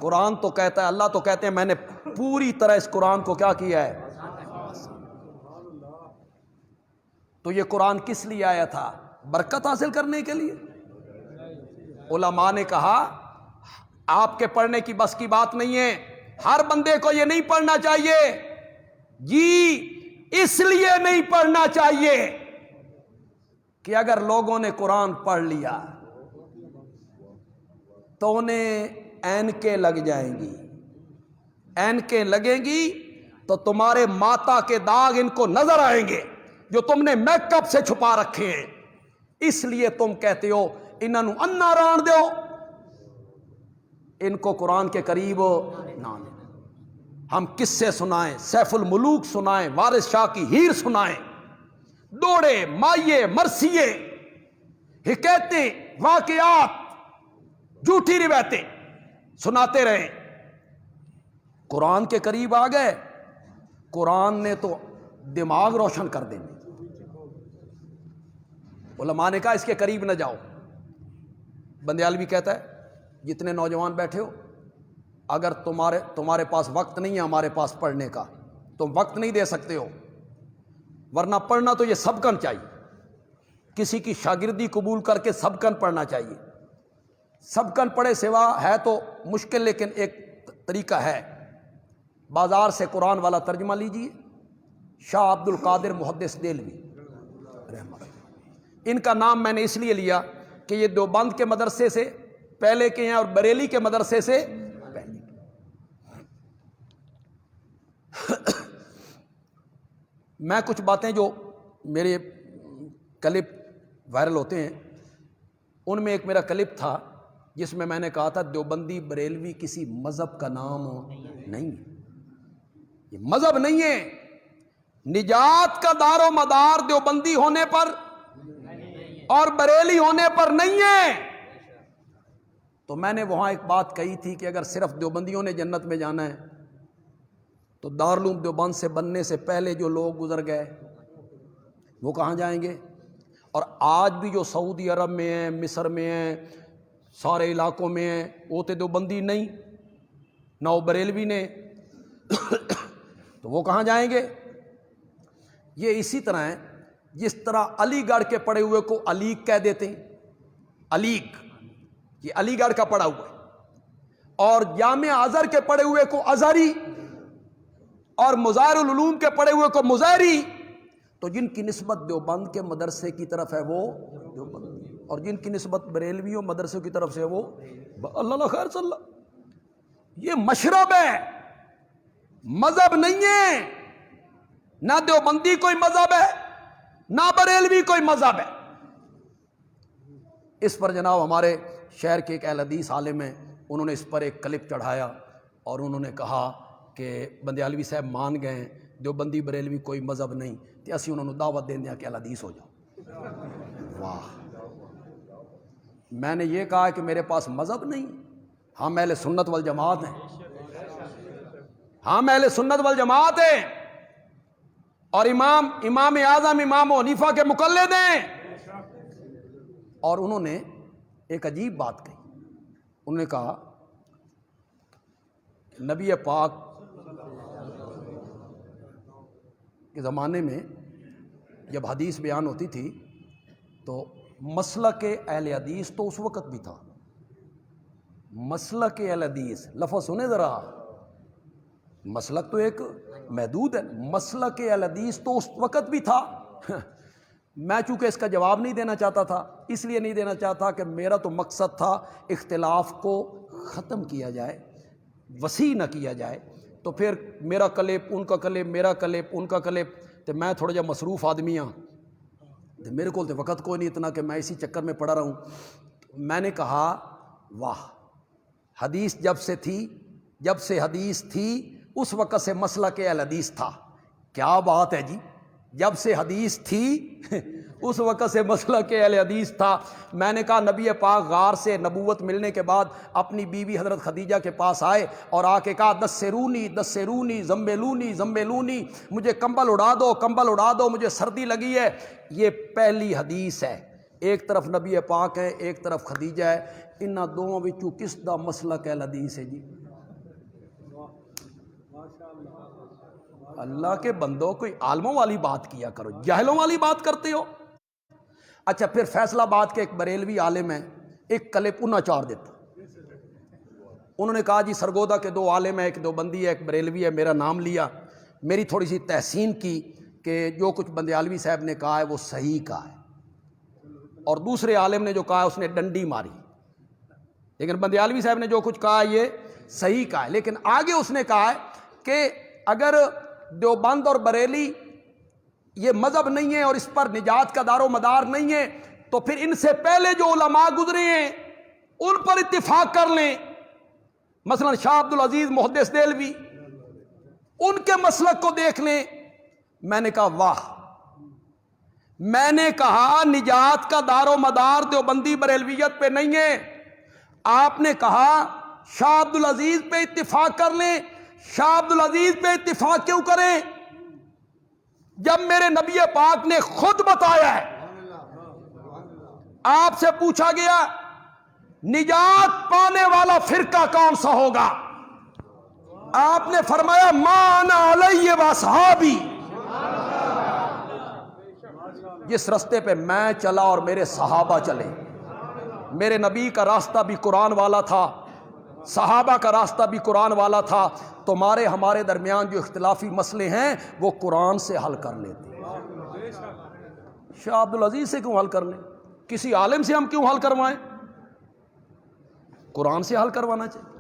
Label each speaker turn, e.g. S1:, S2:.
S1: قرآن تو کہتا ہے، اللہ تو کہتے ہیں میں نے پوری طرح اس قرآن کو کیا کیا ہے۔ تو یہ قرآن کس لیے آیا تھا؟ برکت حاصل کرنے کے لیے۔ علماء نے کہا آپ کے پڑھنے کی بس کی بات نہیں ہے، ہر بندے کو یہ نہیں پڑھنا چاہیے جی، اس لیے نہیں پڑھنا چاہیے کہ اگر لوگوں نے قرآن پڑھ لیا تو انہیں اینکیں لگ جائیں گی، اینکیں لگیں گی تو تمہارے ماتا کے داغ ان کو نظر آئیں گے جو تم نے میک اپ سے چھپا رکھے ہیں، اس لیے تم کہتے ہو انہوں انا ران دو، ان کو قرآن کے قریب نہ لیں۔ ہم قصے سنائیں، سیف الملوک سنائیں، وارث شاہ کی ہیر سنائیں، دوڑے مائیے مرثیے، حکایتیں، واقعات، جھوٹی روایتیں سناتے رہے، قرآن کے قریب آ گئے، قرآن نے تو دماغ روشن کر دینے۔ علماء نے کہا اس کے قریب نہ جاؤ۔ بندیالوی کہتا ہے جتنے نوجوان بیٹھے ہو، اگر تمہارے پاس وقت نہیں ہے ہمارے پاس پڑھنے کا، تم وقت نہیں دے سکتے ہو، ورنہ پڑھنا تو یہ سبقن چاہیے، کسی کی شاگردی قبول کر کے سبقن پڑھنا چاہیے۔ سبقن پڑھے سوا ہے تو مشکل، لیکن ایک طریقہ ہے، بازار سے قرآن والا ترجمہ لیجئے، شاہ عبد القادر محدث دہلوی رحمہ اللہ، ان کا نام میں نے اس لیے لیا کہ یہ دیوبند کے مدرسے سے پہلے کے ہیں اور بریلی کے مدرسے سے پہلے۔ میں کچھ باتیں جو میرے کلپ وائرل ہوتے ہیں ان میں ایک میرا کلپ تھا جس میں نے کہا تھا دیوبندی بریلوی کسی مذہب کا نام نہیں ہے، یہ مذہب نہیں ہے، نجات کا دار و مدار دیوبندی ہونے پر اور بریلی ہونے پر نہیں ہے۔ تو میں نے وہاں ایک بات کہی تھی کہ اگر صرف دیوبندیوں نے جنت میں جانا ہے تو دارالعلوم دیوبند سے بننے سے پہلے جو لوگ گزر گئے وہ کہاں جائیں گے؟ اور آج بھی جو سعودی عرب میں ہیں، مصر میں ہیں، سارے علاقوں میں ہیں، وہ تو دیوبندی نہیں، نہ وہ بریلوی نے، تو وہ کہاں جائیں گے؟ یہ اسی طرح ہے جس طرح علی گڑھ کے پڑھے ہوئے کو علیق کہہ دیتے ہیں، علیق یہ علی گڑھ کا پڑھا ہوا ہے، اور جامعہ ازہر کے پڑھے ہوئے کو ازہری، اور مظاہر العلوم کے پڑھے ہوئے کو مظاہری، تو جن کی نسبت دیوبند کے مدرسے کی طرف ہے وہ دیوبندی، اور جن کی نسبت بریلویوں مدرسے کی طرف سے وہ اللہ خیر صلی اللہ۔ یہ مشرب ہے، مذہب نہیں ہے، نہ دیوبندی کوئی مذہب ہے نہ بریلوی کوئی مذہب ہے۔ اس پر جناب ہمارے شہر کے ایک اہل حدیث عالم ہیں، انہوں نے اس پر ایک کلپ چڑھایا اور انہوں نے کہا کہ بندیالوی صاحب مان گئے ہیں دیوبندی بریلوی کوئی مذہب نہیں، تو اسی انہوں نے دعوت دین دیا کہ اہل حدیث ہو جاؤ۔ واہ! میں نے یہ کہا کہ میرے پاس مذہب نہیں، ہم اہل سنت والجماعت ہیں، ہم اہل سنت والجماعت ہیں، اور امام اعظم امام حنیفہ کے مقلد ہیں۔ اور انہوں نے ایک عجیب بات کہی، انہوں نے کہا نبی پاک کے زمانے میں جب حدیث بیان ہوتی تھی تو مسلک اہل حدیث تو اس وقت بھی تھا، مسلک اہل حدیث لفظ سنے ذرا، مسلک تو ایک محدود ہے، مسلک اہل حدیث تو اس وقت بھی تھا۔ میں چونکہ اس کا جواب نہیں دینا چاہتا تھا، اس لیے نہیں دینا چاہتا کہ میرا تو مقصد تھا اختلاف کو ختم کیا جائے، وسیع نہ کیا جائے، تو پھر میرا کلپ ان کا کلپ، میرا کلپ ان کا کلپ، تو میں تھوڑا جا مصروف آدمی ہاں، تو میرے کو تو وقت کوئی نہیں اتنا کہ میں اسی چکر میں پڑا رہوں۔ میں نے کہا واہ، حدیث جب سے حدیث تھی اس وقت سے مسلک اہل حدیث تھا، کیا بات ہے جی، جب سے حدیث تھی اس وقت سے مسلک اہل حدیث تھا۔ میں نے کہا نبی پاک غار سے نبوت ملنے کے بعد اپنی بیوی حضرت خدیجہ کے پاس آئے اور آ کے کہا دسرونی زمبلونی، مجھے کمبل اڑا دو مجھے سردی لگی ہے۔ یہ پہلی حدیث ہے، ایک طرف نبی پاک ہے ایک طرف خدیجہ ہے، انہاں دونوں وچوں کس دا مسلک اہل حدیث ہے جی؟ اللہ کے بندوں کوئی عالموں والی بات کیا کرو، جاہلوں والی بات کرتے ہو۔ اچھا پھر فیصل آباد کے ایک بریلوی عالم ہیں، ایک کلپ انہاں چار دیتا، انہوں نے کہا جی سرگودا کے دو عالم ہیں، ایک دیوبندی ہے ایک بریلوی ہے، میرا نام لیا، میری تھوڑی سی تحسین کی کہ جو کچھ بندیالوی صاحب نے کہا ہے وہ صحیح کہا ہے، اور دوسرے عالم نے جو کہا ہے اس نے ڈنڈی ماری، لیکن بندیالوی صاحب نے جو کچھ کہا ہے یہ صحیح کہا ہے۔ لیکن آگے اس نے کہا ہے کہ اگر دیوبند اور بریلی یہ مذہب نہیں ہے اور اس پر نجات کا دار و مدار نہیں ہے تو پھر ان سے پہلے جو علماء گزرے ہیں ان پر اتفاق کر لیں، مثلا شاہ عبد العزیز محدث دہلوی، ان کے مسلک کو دیکھ لیں۔ میں نے کہا واہ، میں نے کہا نجات کا دار و مدار دیوبندی بریلویت پہ نہیں ہے، آپ نے کہا شاہ عبد العزیز پہ اتفاق کر لیں۔ شاہ عبد العزیز پہ اتفاق کیوں کریں جب میرے نبی پاک نے خود بتایا ہے؟ آپ سے پوچھا گیا نجات پانے والا فرقہ کون سا ہوگا، آپ نے فرمایا ما انا علیہ واصحابی، جس رستے پہ میں چلا اور میرے صحابہ چلے۔ میرے نبی کا راستہ بھی قرآن والا تھا، صحابہ کا راستہ بھی قرآن والا تھا، تمہارے ہمارے درمیان جو اختلافی مسئلے ہیں وہ قرآن سے حل کر لیتے۔ شاہ عبد العزیز سے کیوں حل کر لیں؟ کسی عالم سے ہم کیوں حل کروائیں؟ قرآن سے حل کروانا چاہیے۔